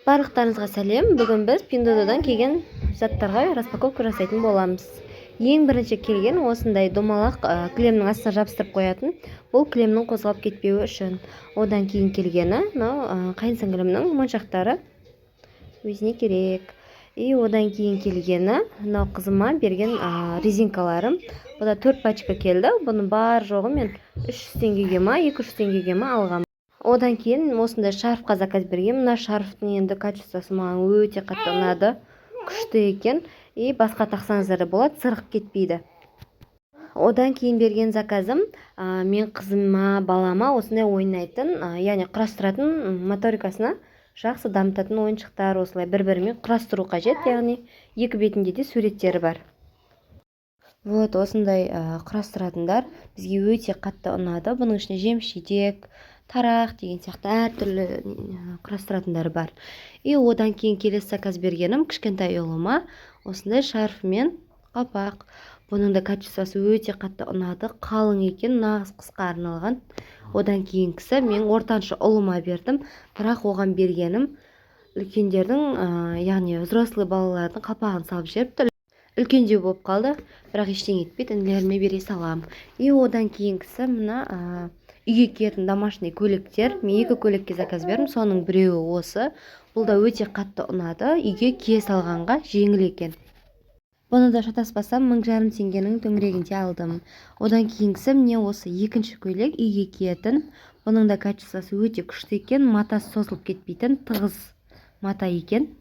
Барлықтарыңызға сәлем. Бүгін біз Pinduodu'дан келген заттарға распаковка жасайтын боламыз. Ең бірінші келген осындай домалақ кілемнің астына жабыстырып қоятын. Бұл кілемнің қозғалып кетпеуі үшін. Одан кейін келгені қайын сіңлімнің моншақтары өзіне керек. Одан кейін келгені қызыма берген резинкаларым. Бұда 4 пачка келді. Бұның бар жоғы мен 300 теңгеге ма, 200 теңгеге ма алғам. Одан кейін осындай шарфқа заказ берген. Мына шарфтың енді качествосы маған өте қатты ұнады. Күшті екен. Басқа тақсаңыздар да болады, сырғып кетпейді. Одан кейін берген заказым мен қызыма, балама осындай ойнайтын, яғни құрастыратын моторикасына жақсы дамытатын ойыншықтар, осылай бір-бірімен құрастыру қажет, яғни екі бетінде де суреттері бар. Вот осындай құрастыратындар бізге өте қатты ұнады. Бұның ішінде жеміс-жидек, тарақ деген сияқты әртүрлі құрастыратындар бар. Одан кейін келесі заказ бергенім кішкентай ұлыма осындай шарф мен қапақ. Бұның да качествосы өте қатты ұнады. Қалың екен, нағыз қысқа арналған. Одан кейінгісі мен ортаншы ұлыма бердім. Бірақ оған бергенім үлкендердің, яғни взрослый балалардың қапағын салып жіберіпті. Үлкендеу болып қалды, бірақ ештеңе етпейді, інілеріме бере салам. Одан кейінгісі мына үйге киетін домашний көйлектер. Мен 2 көйлекке заказ бердім, соның біреуі осы. Бұл да өте қатты ұнады, үйге кие салғанға жеңіл екен. Бұны да шатаспасам 1,5 теңгенің төңірегінде алдым. Одан кейінгісі міне осы екінші көйлек үйге киетін. Бұның да качествосы өте күшті екен, матасы созылып кетпейтін, тығыз мата екен.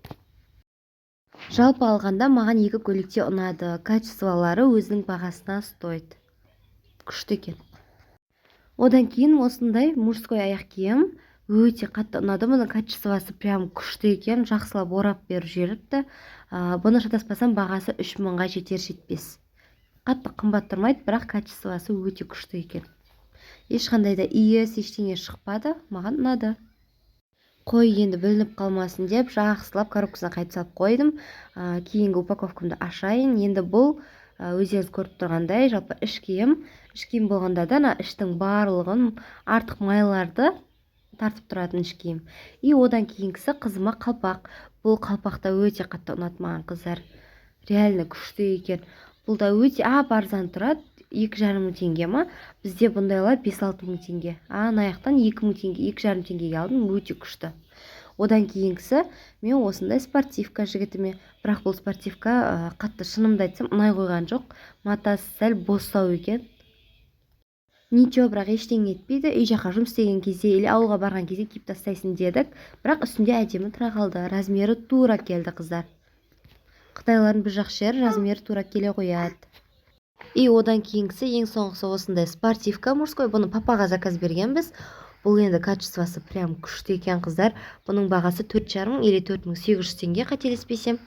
Жалпы алғанда маған 2 көйлекте ұнады. Качестволары өзінің бағасына стоит. Күшті екен. Одан кейін осындай мужской аяқ киім өте қатты ұнады. Бұның качествосы прям күшті екен. Жақсылап орап беріп жіберіпті. Бұны шатаспасам бағасы 3000-ға жетер-жетпес. Қатты қымбат тұрмайды, бірақ качествосы өте күшті екен. Ешқандай да иіс, ештеңе шықпады. Маған ұнады. Қой енді білініп қалмасын деп жақсылап коробкасына қайтып салып қойдым. Кейінгі упаковкамды ашайын. Енді бұл өздеріңіз көріп тұрғандай жалпы іш киім. Іш киім болғанда да іштің барлығын артық майларды тартып тұратын іш киім. Одан кейінгісі қызыма қалпақ. Бұл қалпақта өте қатты ұнады маған, қыздар. Реально күшті екен. Бұл да өте арзан тұрады. 2,5 теңге ма? Бізде бұндайлар 5-6 мың теңге. Аяқтан 2 мың теңге, 2,5 теңгеге алдым, өте күшті. Одан кейінгісі мен осындай спортивка жігітіме. Бірақ бұл спортивка қатты, шынымды айтсам, ұнай қойған жоқ. Матасы сәл босау екен. Ничего, бірақ ештеңе етпейді. Үй жаққа жұмыс істеген кезде или ауылға барған кезде киіп тастайсын дедік. Бірақ үстінде әдемі тұра қалды. Размері тура келді, қыздар. Қытайлардың бір жақсы жері размері тура келе қояды. Одан кейінгісі ең соңғысы осындай спортивка мужской. Бұны папаға заказ бергенбіз. Бұл енді качествосы прям күшті екен, қыздар. Бұның бағасы 4,5 или 4800 теңге, қателеспесем.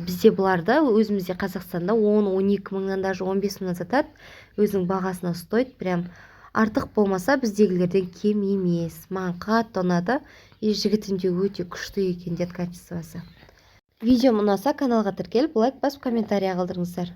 Бізде бұларды өзімізде Қазақстанда 10-12 мыңнан, даже 15 мыңнан сатады. Өзінің бағасына стоит. Прям артық болмаса біздегілерден кем емес. Маған қатты ұнады. Жігітімде өте күшті екен деді качествосы. Видеом ұнаса каналға тіркеліп, лайк басып, комментария қалдырыңыздар.